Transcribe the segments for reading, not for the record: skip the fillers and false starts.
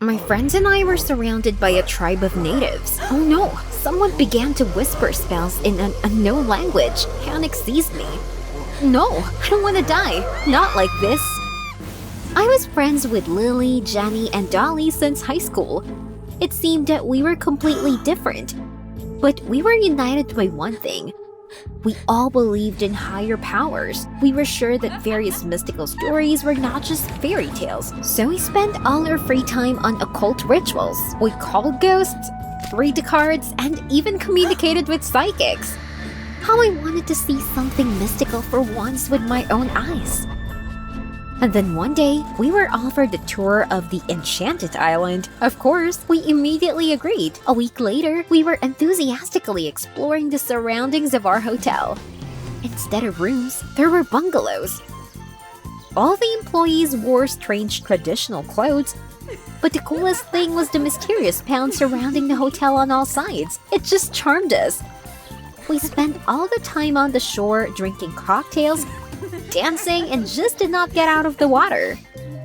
My friends and I were surrounded by a tribe of natives. Oh no, someone began to whisper spells in an unknown language. Panic seized me. No, I don't want to die. Not like this. I was friends with Lily, Jenny, and Dolly since high school. It seemed that we were completely different. But we were united by one thing. We all believed in higher powers. We were sure that various mystical stories were not just fairy tales. So we spent all our free time on occult rituals. We called ghosts, read the cards, and even communicated with psychics. How I wanted to see something mystical for once with my own eyes. And then one day, we were offered a tour of the Enchanted Island. Of course, we immediately agreed. A week later, we were enthusiastically exploring the surroundings of our hotel. Instead of rooms, there were bungalows. All the employees wore strange traditional clothes, but the coolest thing was the mysterious pound surrounding the hotel on all sides. It just charmed us. We spent all the time on the shore drinking cocktails, dancing, and just did not get out of the water.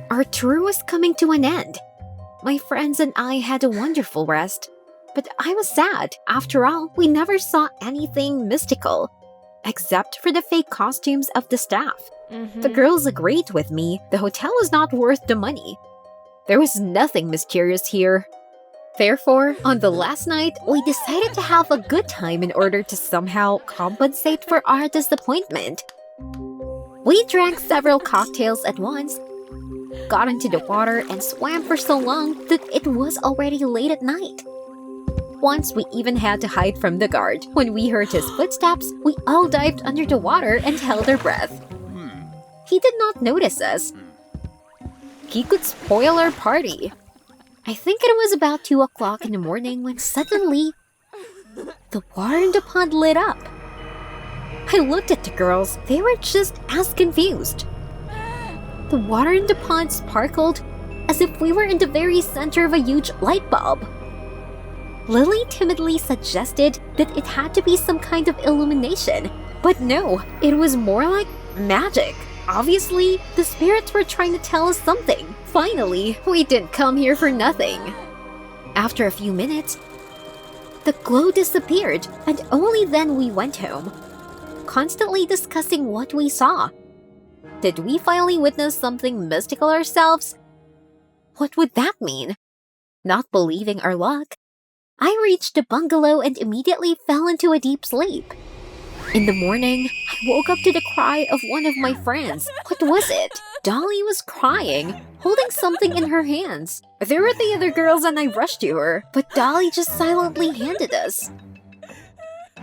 Our tour was coming to an end. My friends and I had a wonderful rest, but I was sad. After all, we never saw anything mystical, except for the fake costumes of the staff. The girls agreed with me. The hotel was not worth the money. There was nothing mysterious here. Therefore, on the last night, we decided to have a good time in order to somehow compensate for our disappointment. We drank several cocktails at once, got into the water, and swam for so long that it was already late at night. Once we even had to hide from the guard. When we heard his footsteps, we all dived under the water and held our breath. He did not notice us. He could spoil our party. I think it was about 2 o'clock in the morning when suddenly, the water in the pond lit up. I looked at the girls. They were just as confused. The water in the pond sparkled as if we were in the very center of a huge light bulb. Lily timidly suggested that it had to be some kind of illumination, but no, it was more like magic. Obviously, the spirits were trying to tell us something. Finally, we didn't come here for nothing. After a few minutes, the glow disappeared, and only then we went home, constantly discussing what we saw. Did we finally witness something mystical ourselves? What would that mean? Not believing our luck, I reached the bungalow and immediately fell into a deep sleep. In the morning, I woke up to the cry of one of my friends. What was it? Dolly was crying, holding something in her hands. There were the other girls and I rushed to her, but Dolly just silently handed us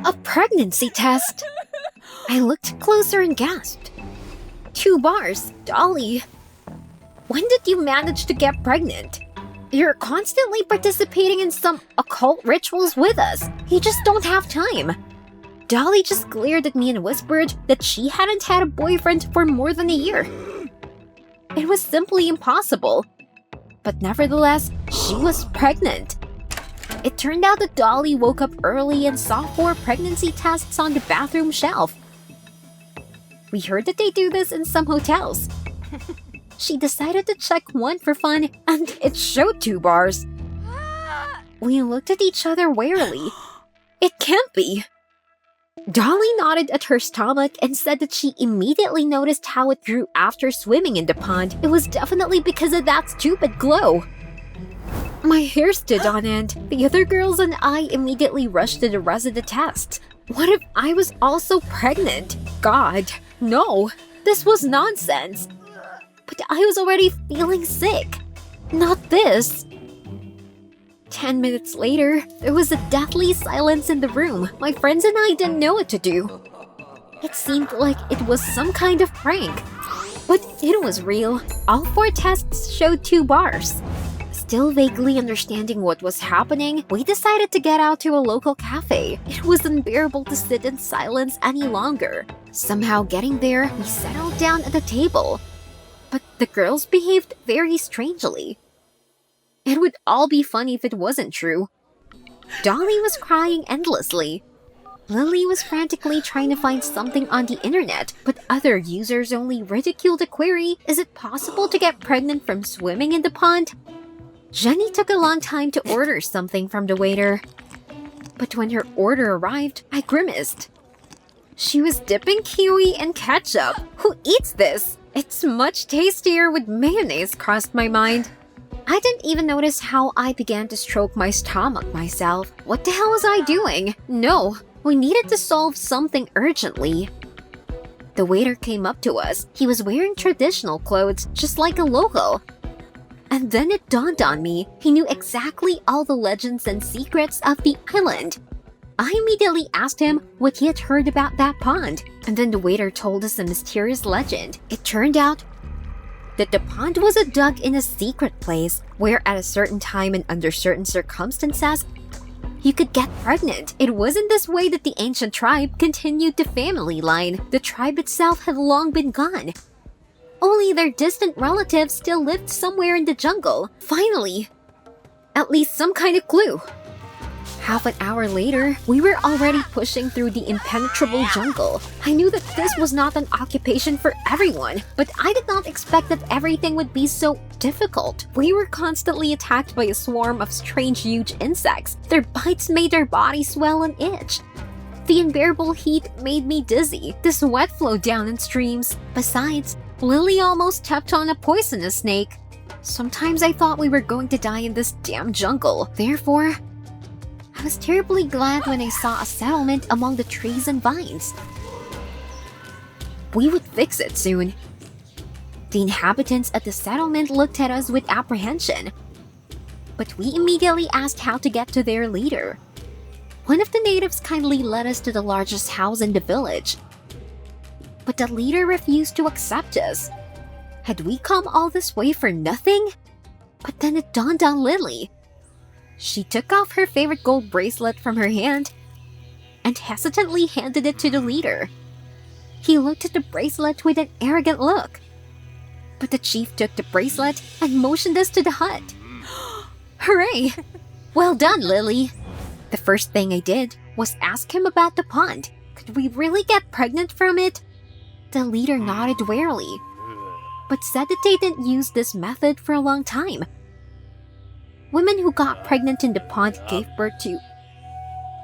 a pregnancy test. I looked closer and gasped. 2 bars. Dolly, when did you manage to get pregnant? You're constantly participating in some occult rituals with us. You just don't have time. Dolly just glared at me and whispered that she hadn't had a boyfriend for more than a year. It was simply impossible. But nevertheless, she was pregnant. It turned out that Dolly woke up early and saw 4 pregnancy tests on the bathroom shelf. We heard that they do this in some hotels. She decided to check one for fun, and it showed 2 bars. We looked at each other warily. It can't be. Dolly nodded at her stomach and said that she immediately noticed how it grew after swimming in the pond. It was definitely because of that stupid glow. My hair stood on end. The other girls and I immediately rushed to the rest of the tests. What if I was also pregnant? God, no. This was nonsense. But I was already feeling sick. Not this. 10 minutes later, there was a deathly silence in the room. My friends and I didn't know what to do. It seemed like it was some kind of prank. But it was real. All 4 tests showed 2 bars. Still vaguely understanding what was happening, we decided to get out to a local cafe. It was unbearable to sit in silence any longer. Somehow getting there, we settled down at a table. But the girls behaved very strangely. It would all be funny if it wasn't true. Dolly was crying endlessly. Lily was frantically trying to find something on the internet, but other users only ridiculed the query, is it possible to get pregnant from swimming in the pond? Jenny took a long time to order something from the waiter. But when her order arrived, I grimaced. She was dipping kiwi in ketchup. Who eats this? It's much tastier with mayonnaise, crossed my mind. I didn't even notice how I began to stroke my stomach myself. What the hell was I doing? No, we needed to solve something urgently. The waiter came up to us. He was wearing traditional clothes, just like a local. And then it dawned on me, he knew exactly all the legends and secrets of the island. I immediately asked him what he had heard about that pond, and then the waiter told us a mysterious legend. It turned out that the pond was dug in a secret place where at a certain time and under certain circumstances, you could get pregnant. It wasn't this way that the ancient tribe continued the family line. The tribe itself had long been gone. Only their distant relatives still lived somewhere in the jungle. Finally, at least some kind of clue. Half an hour later, we were already pushing through the impenetrable jungle. I knew that this was not an occupation for everyone, but I did not expect that everything would be so difficult. We were constantly attacked by a swarm of strange huge insects. Their bites made our bodies swell and itch. The unbearable heat made me dizzy. The sweat flowed down in streams. Besides, Lily almost stepped on a poisonous snake. Sometimes I thought we were going to die in this damn jungle. Therefore, I was terribly glad when I saw a settlement among the trees and vines. We would fix it soon. The inhabitants at the settlement looked at us with apprehension, but we immediately asked how to get to their leader. One of the natives kindly led us to the largest house in the village, but the leader refused to accept us. Had we come all this way for nothing? But then it dawned on Lily. She took off her favorite gold bracelet from her hand and hesitantly handed it to the leader. He looked at the bracelet with an arrogant look. But the chief took the bracelet and motioned us to the hut. Hooray! Well done, Lily! The first thing I did was ask him about the pond. Could we really get pregnant from it? The leader nodded warily, but said that they didn't use this method for a long time. Women who got pregnant in the pond gave birth to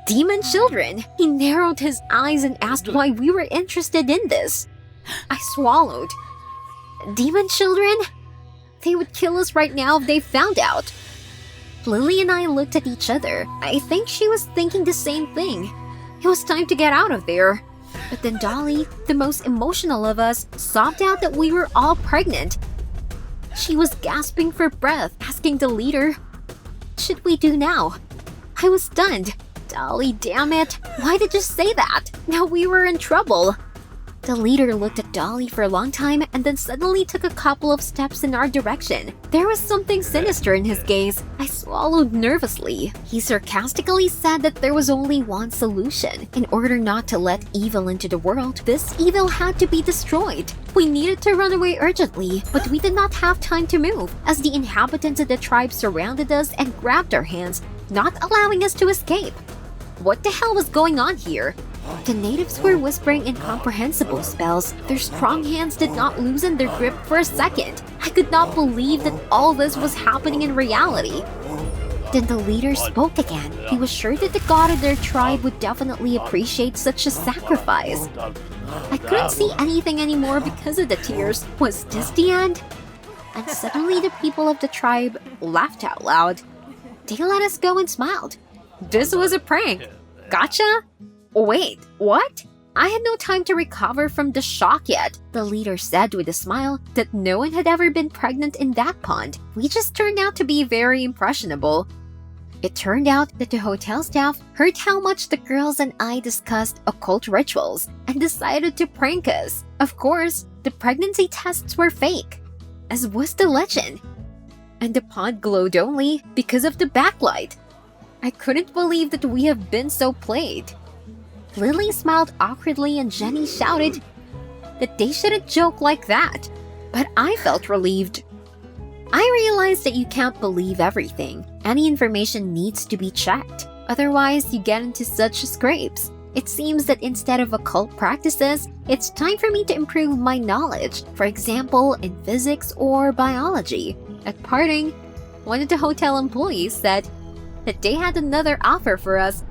demon children. He narrowed his eyes and asked why we were interested in this. I swallowed. Demon children? They would kill us right now if they found out. Lily and I looked at each other. I think she was thinking the same thing. It was time to get out of there. But then Dolly, the most emotional of us, sobbed out that we were all pregnant. She was gasping for breath, asking the leader, "What should we do now?" I was stunned. Dolly, damn it. Why did you say that? Now we were in trouble. The leader looked at Dolly for a long time and then suddenly took a couple of steps in our direction. There was something sinister in his gaze. I swallowed nervously. He sarcastically said that there was only one solution. In order not to let evil into the world, this evil had to be destroyed. We needed to run away urgently, but we did not have time to move, as the inhabitants of the tribe surrounded us and grabbed our hands, not allowing us to escape. What the hell was going on here? The natives were whispering incomprehensible spells. Their strong hands did not loosen their grip for a second. I could not believe that all this was happening in reality. Then the leader spoke again. He was sure that the god of their tribe would definitely appreciate such a sacrifice. I couldn't see anything anymore because of the tears. Was this the end? And suddenly the people of the tribe laughed out loud. They let us go and smiled. This was a prank. Gotcha? Wait, what? I had no time to recover from the shock yet. The leader said with a smile that no one had ever been pregnant in that pond. We just turned out to be very impressionable. It turned out that the hotel staff heard how much the girls and I discussed occult rituals and decided to prank us. Of course, the pregnancy tests were fake, as was the legend. And the pond glowed only because of the backlight. I couldn't believe that we have been so played. Lily smiled awkwardly and Jenny shouted that they shouldn't joke like that, but I felt relieved. I realized that you can't believe everything. Any information needs to be checked, otherwise you get into such scrapes. It seems that instead of occult practices, it's time for me to improve my knowledge, for example, in physics or biology. At parting, one of the hotel employees said that they had another offer for us.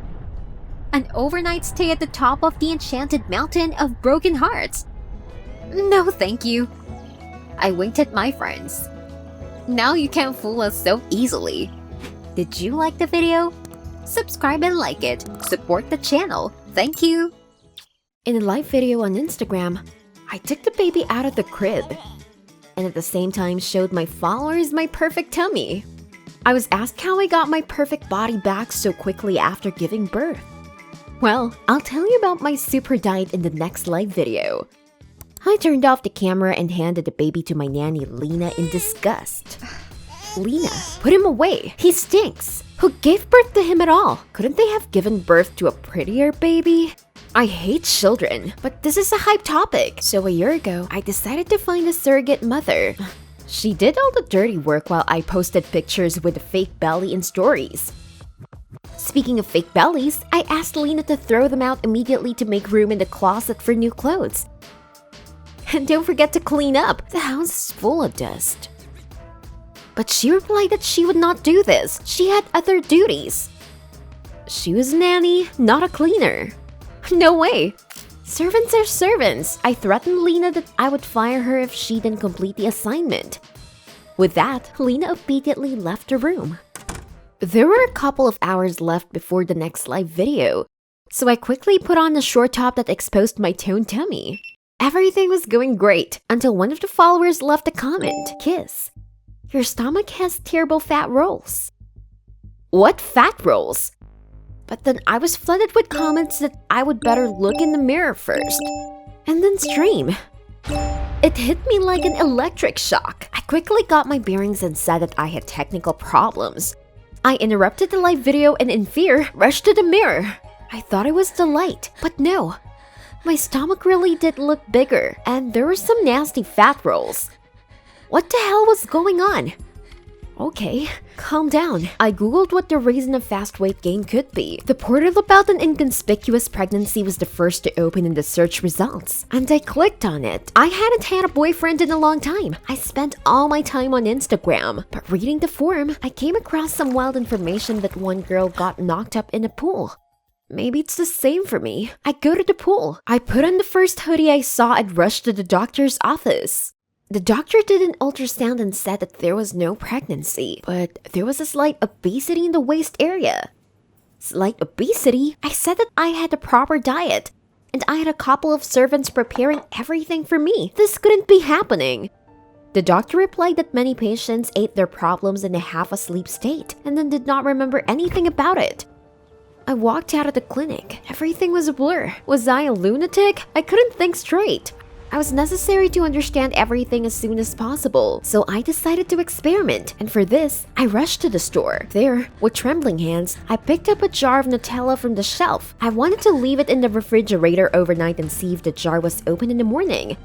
An overnight stay at the top of the enchanted mountain of broken hearts. No, thank you. I winked at my friends. Now you can't fool us so easily. Did you like the video? Subscribe and like it. Support the channel. Thank you. In a live video on Instagram, I took the baby out of the crib and at the same time showed my followers my perfect tummy. I was asked how I got my perfect body back so quickly after giving birth. Well, I'll tell you about my super diet in the next live video. I turned off the camera and handed the baby to my nanny Lena in disgust. Lena, put him away. He stinks. Who gave birth to him at all? Couldn't they have given birth to a prettier baby? I hate children, but this is a hype topic. So a year ago, I decided to find a surrogate mother. She did all the dirty work while I posted pictures with a fake belly in stories. Speaking of fake bellies, I asked Lena to throw them out immediately to make room in the closet for new clothes. And don't forget to clean up. The house is full of dust. But she replied that she would not do this. She had other duties. She was a nanny, not a cleaner. No way. Servants are servants. I threatened Lena that I would fire her if she didn't complete the assignment. With that, Lena immediately left the room. There were a couple of hours left before the next live video, so I quickly put on a short top that exposed my toned tummy. Everything was going great until one of the followers left a comment. Kiss. Your stomach has terrible fat rolls. What fat rolls? But then I was flooded with comments that I would better look in the mirror first, and then stream. It hit me like an electric shock. I quickly got my bearings and said that I had technical problems. I interrupted the live video and in fear, rushed to the mirror. I thought it was the light, but no. My stomach really did look bigger, and there were some nasty fat rolls. What the hell was going on? Okay, calm down. I googled what the reason of fast weight gain could be. The portal about an inconspicuous pregnancy was the first to open in the search results, and I clicked on it. I hadn't had a boyfriend in a long time. I spent all my time on Instagram, but reading the forum, I came across some wild information that one girl got knocked up in a pool. Maybe it's the same for me. I go to the pool. I put on the first hoodie I saw and rushed to the doctor's office. The doctor did an ultrasound and said that there was no pregnancy, but there was a slight obesity in the waist area. Slight obesity? I said that I had a proper diet, and I had a couple of servants preparing everything for me. This couldn't be happening. The doctor replied that many patients ate their problems in a half-asleep state, and then did not remember anything about it. I walked out of the clinic. Everything was a blur. Was I a lunatic? I couldn't think straight. I was necessary to understand everything as soon as possible, so I decided to experiment, and for this, I rushed to the store. There, with trembling hands, I picked up a jar of Nutella from the shelf. I wanted to leave it in the refrigerator overnight and see if the jar was open in the morning.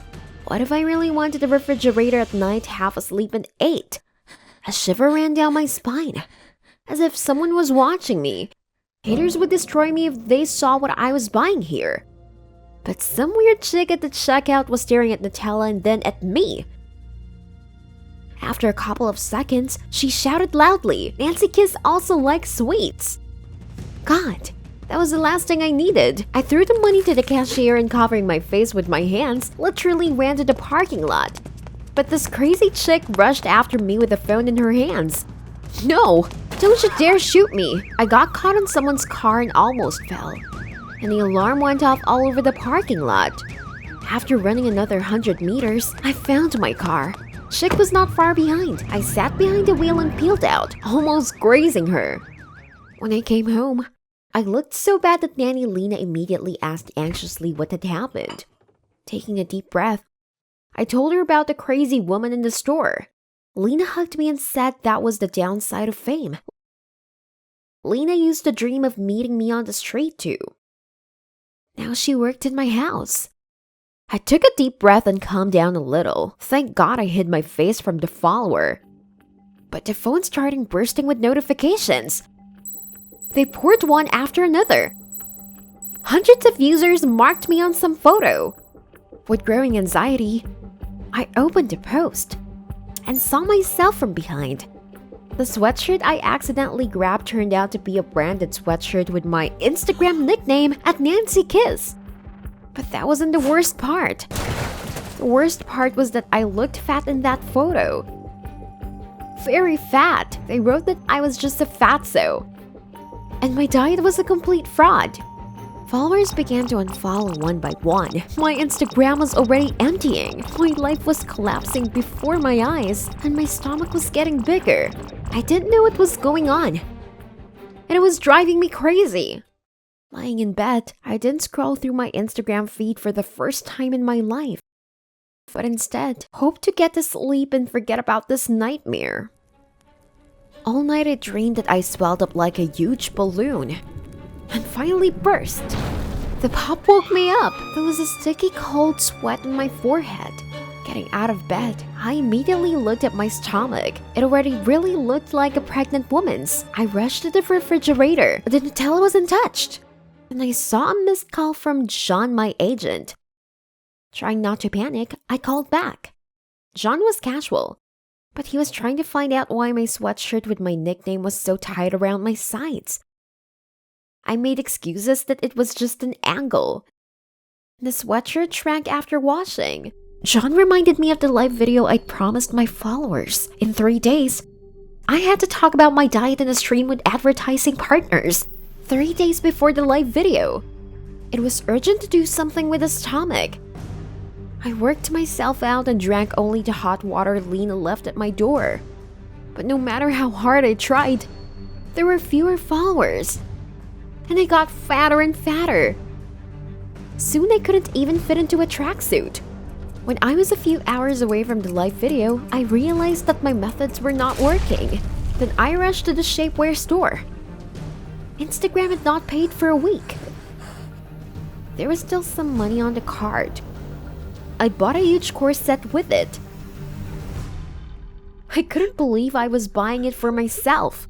What if I really went to the refrigerator at night, half asleep, and ate? A shiver ran down my spine, as if someone was watching me. Haters would destroy me if they saw what I was buying here. But some weird chick at the checkout was staring at Nutella and then at me. After a couple of seconds, she shouted loudly, "Nancy Kiss also likes sweets." God, that was the last thing I needed. I threw the money to the cashier and covering my face with my hands, literally ran to the parking lot. But this crazy chick rushed after me with a phone in her hands. No, don't you dare shoot me. I got caught in someone's car and almost fell. And the alarm went off all over the parking lot. After running another 100 meters, I found my car. Chick was not far behind. I sat behind the wheel and peeled out, almost grazing her. When I came home, I looked so bad that Nanny Lena immediately asked anxiously what had happened. Taking a deep breath, I told her about the crazy woman in the store. Lena hugged me and said that was the downside of fame. Lena used to dream of meeting me on the street too. Now she worked in my house. I took a deep breath and calmed down a little. Thank God I hid my face from the follower. But the phone started bursting with notifications. They poured one after another. Hundreds of users marked me on some photo. With growing anxiety, I opened the post and saw myself from behind. The sweatshirt I accidentally grabbed turned out to be a branded sweatshirt with my Instagram nickname at Nancy Kiss. But that wasn't the worst part. The worst part was that I looked fat in that photo. Very fat. They wrote that I was just a fatso. And my diet was a complete fraud. Followers began to unfollow one by one. My Instagram was already emptying. My life was collapsing before my eyes, and my stomach was getting bigger. I didn't know what was going on, and it was driving me crazy. Lying in bed, I didn't scroll through my Instagram feed for the first time in my life, but instead hoped to get to sleep and forget about this nightmare. All night I dreamed that I swelled up like a huge balloon and finally burst. The pop woke me up. There was a sticky cold sweat on my forehead. Getting out of bed, I immediately looked at my stomach. It already really looked like a pregnant woman's. I rushed to the refrigerator, but the Nutella wasn't touched. And I saw a missed call from John, my agent. Trying not to panic, I called back. John was casual, but he was trying to find out why my sweatshirt with my nickname was so tight around my sides. I made excuses that it was just an angle. The sweatshirt shrank after washing. John reminded me of the live video I'd promised my followers. In 3 days, I had to talk about my diet in a stream with advertising partners. 3 days before the live video. It was urgent to do something with the stomach. I worked myself out and drank only the hot water Lena left at my door. But no matter how hard I tried, there were fewer followers. And I got fatter and fatter. Soon I couldn't even fit into a tracksuit. When I was a few hours away from the live video, I realized that my methods were not working. Then I rushed to the shapewear store. Instagram had not paid for a week. There was still some money on the card. I bought a huge corset with it. I couldn't believe I was buying it for myself.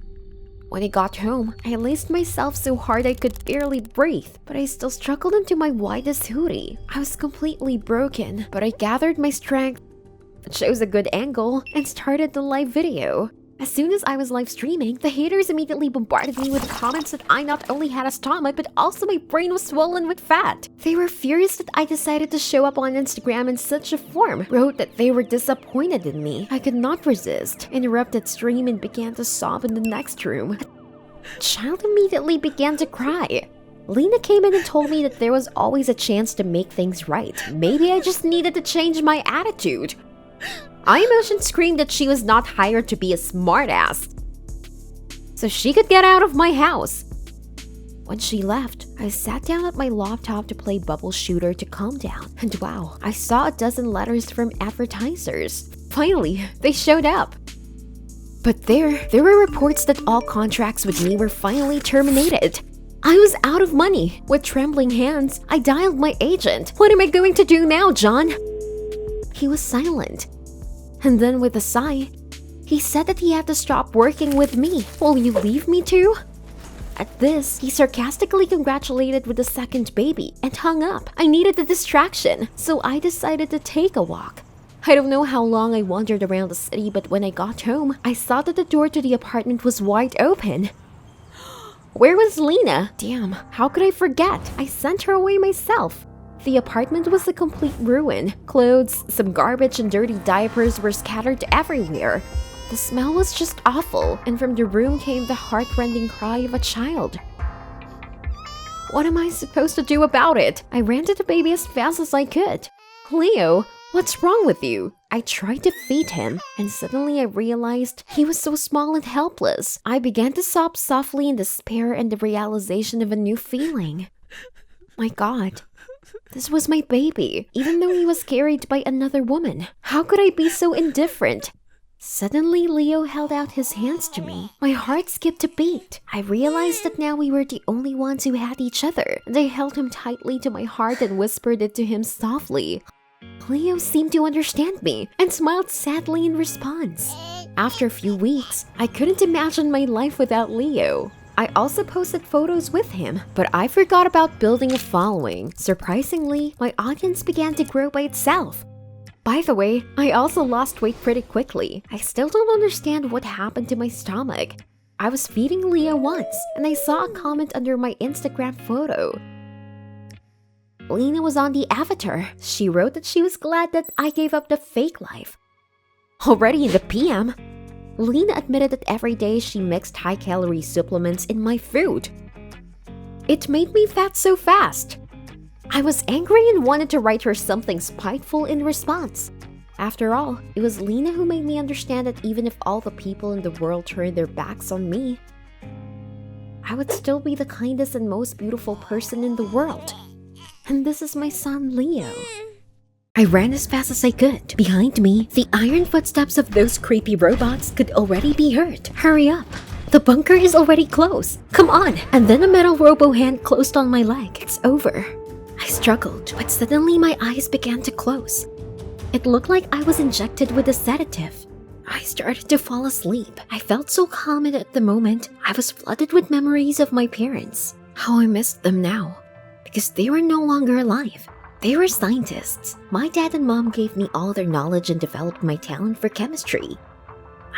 When I got home, I laced myself so hard I could barely breathe, but I still struggled into my widest hoodie. I was completely broken, but I gathered my strength, chose a good angle, and started the live video. As soon as I was live streaming, the haters immediately bombarded me with comments that I not only had a stomach, but also my brain was swollen with fat. They were furious that I decided to show up on Instagram in such a form, wrote that they were disappointed in me. I could not resist, interrupted stream and began to sob in the next room. A child immediately began to cry. Lena came in and told me that there was always a chance to make things right. Maybe I just needed to change my attitude. I emotion screamed that she was not hired to be a smartass, so she could get out of my house. When she left, I sat down at my laptop to play Bubble Shooter to calm down. And wow, I saw a dozen letters from advertisers. Finally, they showed up. But there were reports that all contracts with me were finally terminated. I was out of money. With trembling hands, I dialed my agent. What am I going to do now, John? He was silent. And then with a sigh, he said that he had to stop working with me. Will you leave me too? At this, he sarcastically congratulated with a second baby and hung up. I needed a distraction, so I decided to take a walk. I don't know how long I wandered around the city, but when I got home, I saw that the door to the apartment was wide open. Where was Lena? Damn, how could I forget? I sent her away myself. The apartment was a complete ruin. Clothes, some garbage, and dirty diapers were scattered everywhere. The smell was just awful, and from the room came the heart-rending cry of a child. What am I supposed to do about it? I ran to the baby as fast as I could. Leo, what's wrong with you? I tried to feed him, and suddenly I realized he was so small and helpless. I began to sob softly in despair and the realization of a new feeling. My God. This was my baby, even though he was carried by another woman. How could I be so indifferent? Suddenly, Leo held out his hands to me. My heart skipped a beat. I realized that now we were the only ones who had each other, and I held him tightly to my heart and whispered it to him softly. Leo seemed to understand me and smiled sadly in response. After a few weeks, I couldn't imagine my life without Leo. I also posted photos with him, but I forgot about building a following. Surprisingly, my audience began to grow by itself. By the way, I also lost weight pretty quickly. I still don't understand what happened to my stomach. I was feeding Leo once, and I saw a comment under my Instagram photo. Lena was on the avatar. She wrote that she was glad that I gave up the fake life. Already in the PM, Lena admitted that every day she mixed high-calorie supplements in my food. It made me fat so fast. I was angry and wanted to write her something spiteful in response. After all, it was Lena who made me understand that even if all the people in the world turned their backs on me, I would still be the kindest and most beautiful person in the world. And this is my son, Leo. I ran as fast as I could. Behind me, the iron footsteps of those creepy robots could already be heard. Hurry up. The bunker is already close. Come on. And then a metal robo hand closed on my leg. It's over. I struggled, but suddenly my eyes began to close. It looked like I was injected with a sedative. I started to fall asleep. I felt so calm, and at the moment, I was flooded with memories of my parents. How I missed them now. Because they were no longer alive. They were scientists. My dad and mom gave me all their knowledge and developed my talent for chemistry.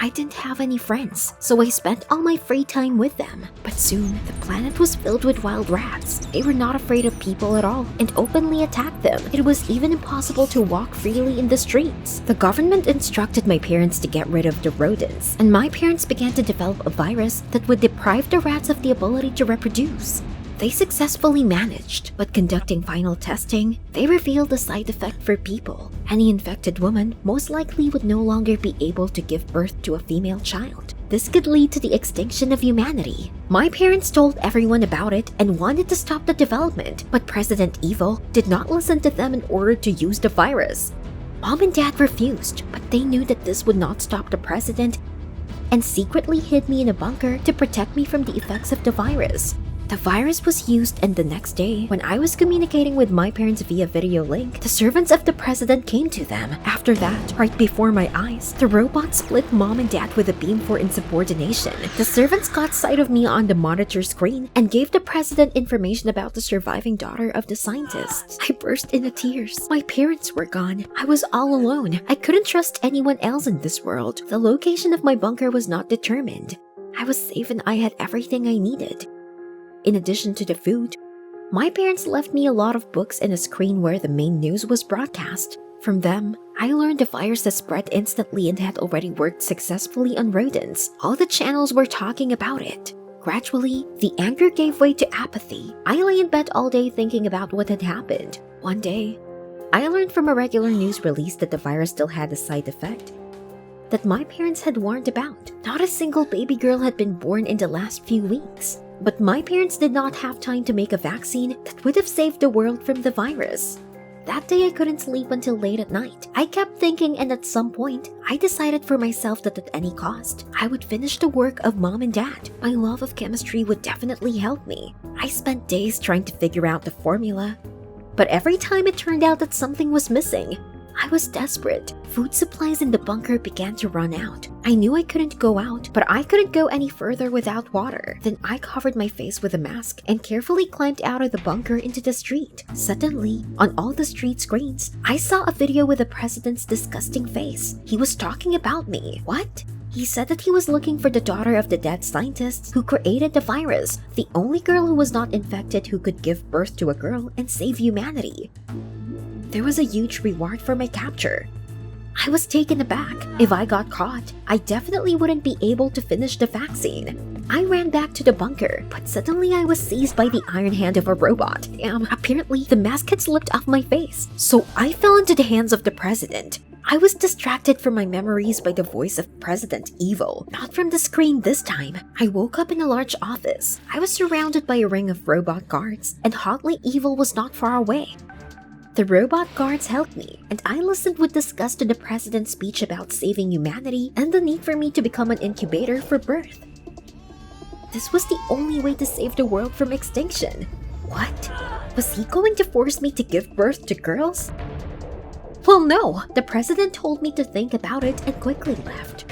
I didn't have any friends, so I spent all my free time with them. But soon, the planet was filled with wild rats. They were not afraid of people at all and openly attacked them. It was even impossible to walk freely in the streets. The government instructed my parents to get rid of the rodents, and my parents began to develop a virus that would deprive the rats of the ability to reproduce. They successfully managed, but conducting final testing, they revealed a side effect for people. Any infected woman most likely would no longer be able to give birth to a female child. This could lead to the extinction of humanity. My parents told everyone about it and wanted to stop the development, but President Evil did not listen to them in order to use the virus. Mom and Dad refused, but they knew that this would not stop the president and secretly hid me in a bunker to protect me from the effects of the virus. The virus was used, and the next day, when I was communicating with my parents via video link, the servants of the president came to them. After that, right before my eyes, the robot split mom and dad with a beam for insubordination. The servants got sight of me on the monitor screen and gave the president information about the surviving daughter of the scientists. I burst into tears. My parents were gone. I was all alone. I couldn't trust anyone else in this world. The location of my bunker was not determined. I was safe and I had everything I needed. In addition to the food, my parents left me a lot of books and a screen where the main news was broadcast. From them, I learned the virus had spread instantly and had already worked successfully on rodents. All the channels were talking about it. Gradually, the anger gave way to apathy. I lay in bed all day thinking about what had happened. One day, I learned from a regular news release that the virus still had a side effect that my parents had warned about. Not a single baby girl had been born in the last few weeks. But my parents did not have time to make a vaccine that would have saved the world from the virus. That day I couldn't sleep until late at night. I kept thinking, and at some point, I decided for myself that at any cost, I would finish the work of mom and dad. My love of chemistry would definitely help me. I spent days trying to figure out the formula, but every time it turned out that something was missing. I was desperate. Food supplies in the bunker began to run out. I knew I couldn't go out, but I couldn't go any further without water. Then I covered my face with a mask and carefully climbed out of the bunker into the street. Suddenly, on all the street screens, I saw a video with the president's disgusting face. He was talking about me. What? He said that he was looking for the daughter of the dead scientists who created the virus, the only girl who was not infected who could give birth to a girl and save humanity. There was a huge reward for my capture. I was taken aback. If I got caught, I definitely wouldn't be able to finish the vaccine. I ran back to the bunker, but suddenly I was seized by the iron hand of a robot. Apparently the mask had slipped off my face, so I fell into the hands of the president. I was distracted from my memories by the voice of President Evil, not from the screen this time. I woke up in a large office. I was surrounded by a ring of robot guards, and Hotly Evil was not far away. The robot guards helped me, and I listened with disgust to the president's speech about saving humanity and the need for me to become an incubator for birth. This was the only way to save the world from extinction. What? Was he going to force me to give birth to girls? Well, no. The president told me to think about it and quickly left.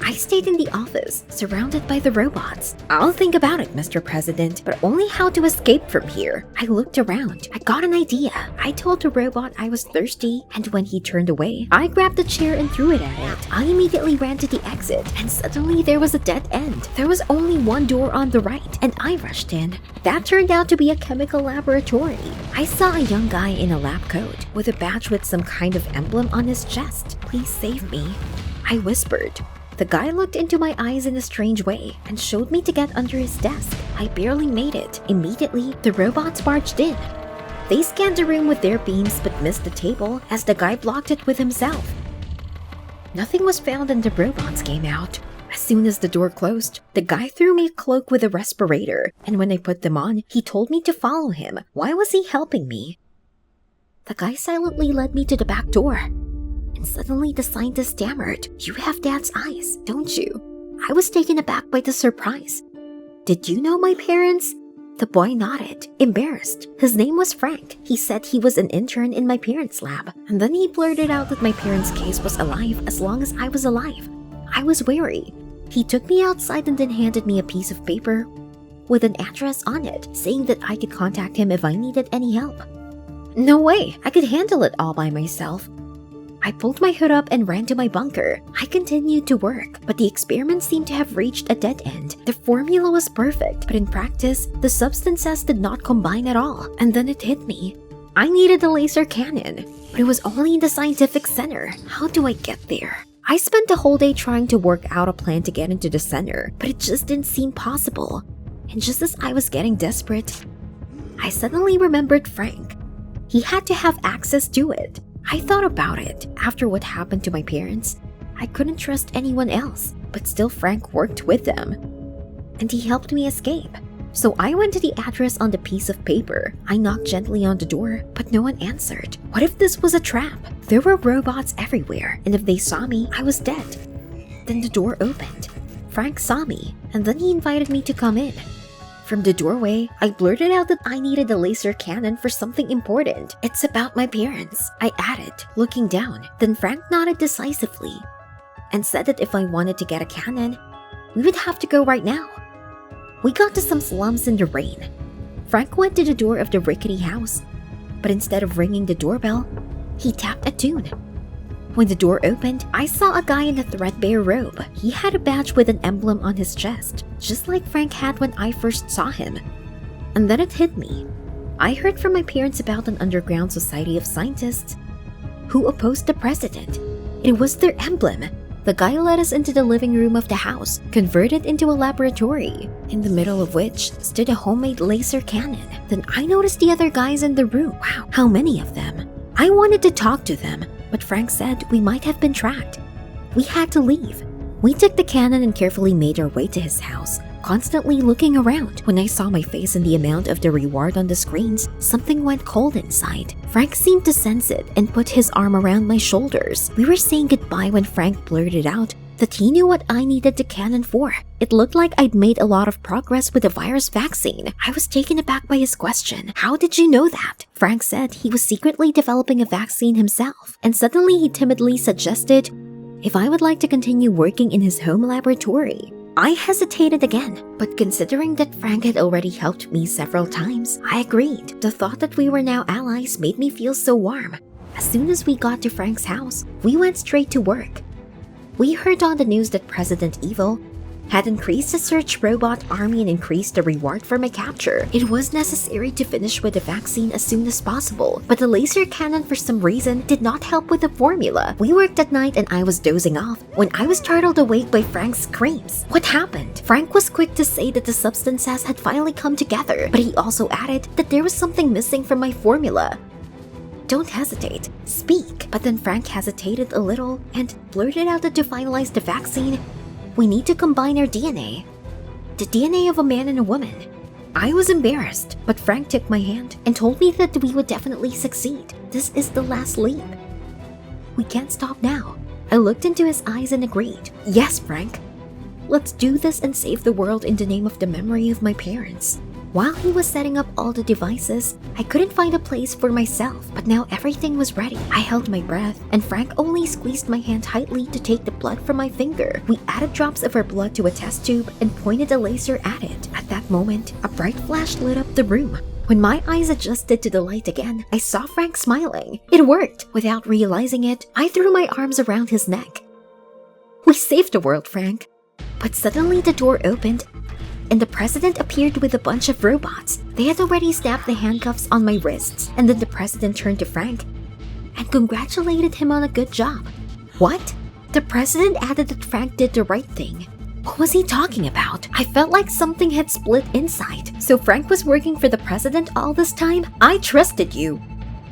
I stayed in the office, surrounded by the robots. I'll think about it, Mr. President, but only how to escape from here. I looked around. I got an idea. I told the robot I was thirsty, and when he turned away, I grabbed a chair and threw it at it. I immediately ran to the exit, and suddenly there was a dead end. There was only one door on the right, and I rushed in. That turned out to be a chemical laboratory. I saw a young guy in a lab coat, with a badge with some kind of emblem on his chest. Please save me, I whispered. The guy looked into my eyes in a strange way and showed me to get under his desk. I barely made it. Immediately, the robots barged in. They scanned the room with their beams but missed the table as the guy blocked it with himself. Nothing was found and the robots came out. As soon as the door closed, the guy threw me a cloak with a respirator, and when I put them on, he told me to follow him. Why was he helping me? The guy silently led me to the back door. And suddenly the scientist stammered, "You have Dad's eyes, don't you?" I was taken aback by the surprise. "Did you know my parents?" The boy nodded, embarrassed. His name was Frank. He said he was an intern in my parents' lab. And then he blurted out that my parents' case was alive as long as I was alive. I was wary. He took me outside and then handed me a piece of paper with an address on it, saying that I could contact him if I needed any help. No way, I could handle it all by myself. I pulled my hood up and ran to my bunker. I continued to work, but the experiment seemed to have reached a dead end. The formula was perfect, but in practice, the substances did not combine at all. And then it hit me. I needed a laser cannon, but it was only in the scientific center. How do I get there? I spent the whole day trying to work out a plan to get into the center, but it just didn't seem possible. And just as I was getting desperate, I suddenly remembered Frank. He had to have access to it. I thought about it. After what happened to my parents, I couldn't trust anyone else, but still Frank worked with them. And he helped me escape. So I went to the address on the piece of paper. I knocked gently on the door, but no one answered. What if this was a trap? There were robots everywhere, and if they saw me, I was dead. Then the door opened. Frank saw me, and then he invited me to come in. From the doorway, I blurted out that I needed a laser cannon for something important. It's about my parents, I added, looking down. Then Frank nodded decisively and said that if I wanted to get a cannon, we would have to go right now. We got to some slums in the rain. Frank went to the door of the rickety house, but instead of ringing the doorbell, he tapped a tune. When the door opened, I saw a guy in a threadbare robe. He had a badge with an emblem on his chest, just like Frank had when I first saw him. And then it hit me. I heard from my parents about an underground society of scientists who opposed the president. It was their emblem. The guy led us into the living room of the house, converted into a laboratory, in the middle of which stood a homemade laser cannon. Then I noticed the other guys in the room. Wow, how many of them? I wanted to talk to them, but Frank said we might have been tracked. We had to leave. We took the cannon and carefully made our way to his house, constantly looking around. When I saw my face and the amount of the reward on the screens, something went cold inside. Frank seemed to sense it and put his arm around my shoulders. We were saying goodbye when Frank blurted out that he knew what I needed the cannon for. It looked like I'd made a lot of progress with the virus vaccine. I was taken aback by his question. How did you know that? Frank said he was secretly developing a vaccine himself, and suddenly he timidly suggested if I would like to continue working in his home laboratory. I hesitated again, but considering that Frank had already helped me several times, I agreed. The thought that we were now allies made me feel so warm. As soon as we got to Frank's house, we went straight to work. We heard on the news that President Evil had increased the search robot army and increased the reward for my capture. It was necessary to finish with the vaccine as soon as possible, but the laser cannon for some reason did not help with the formula. We worked at night and I was dozing off when I was startled awake by Frank's screams. What happened? Frank was quick to say that the substances had finally come together, but he also added that there was something missing from my formula. Don't hesitate, speak. But then Frank hesitated a little and blurted out that to finalize the vaccine, we need to combine our DNA. The DNA of a man and a woman. I was embarrassed, but Frank took my hand and told me that we would definitely succeed. This is the last leap. We can't stop now. I looked into his eyes and agreed. Yes, Frank. Let's do this and save the world in the name of the memory of my parents. While he was setting up all the devices, I couldn't find a place for myself, but now everything was ready. I held my breath, and Frank only squeezed my hand tightly to take the blood from my finger. We added drops of our blood to a test tube and pointed a laser at it. At that moment, a bright flash lit up the room. When my eyes adjusted to the light again, I saw Frank smiling. It worked! Without realizing it, I threw my arms around his neck. We saved the world, Frank. But suddenly the door opened, and the president appeared with a bunch of robots. They had already snapped the handcuffs on my wrists, and then the president turned to Frank and congratulated him on a good job. What? The president added that Frank did the right thing. What was he talking about? I felt like something had split inside. So Frank was working for the president all this time? I trusted you.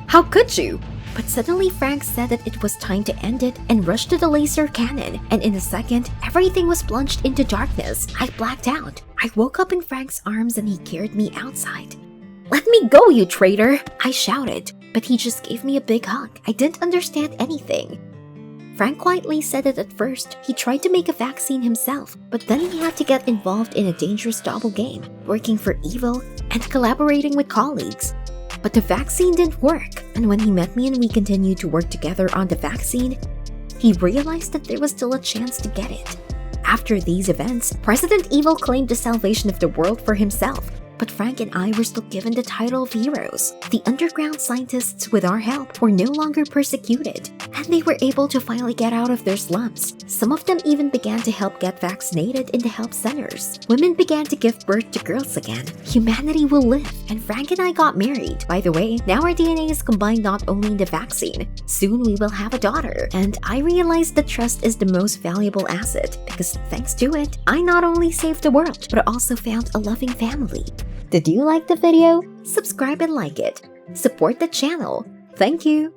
How could you? But suddenly Frank said that it was time to end it and rushed to the laser cannon, and in a second, everything was plunged into darkness. I blacked out. I woke up in Frank's arms and he carried me outside. "Let me go, you traitor!" I shouted, but he just gave me a big hug. I didn't understand anything. Frank quietly said that at first, he tried to make a vaccine himself, but then he had to get involved in a dangerous double game, working for evil and collaborating with colleagues. But the vaccine didn't work, and when he met me and we continued to work together on the vaccine, he realized that there was still a chance to get it. After these events, President Evil claimed the salvation of the world for himself, but Frank and I were still given the title of heroes. The underground scientists, with our help, were no longer persecuted, and they were able to finally get out of their slums. Some of them even began to help get vaccinated in the help centers. Women began to give birth to girls again. Humanity will live, and Frank and I got married. By the way, now our DNA is combined not only in the vaccine, soon we will have a daughter. And I realized that trust is the most valuable asset, because thanks to it, I not only saved the world, but also found a loving family. Did you like the video? Subscribe and like it. Support the channel. Thank you.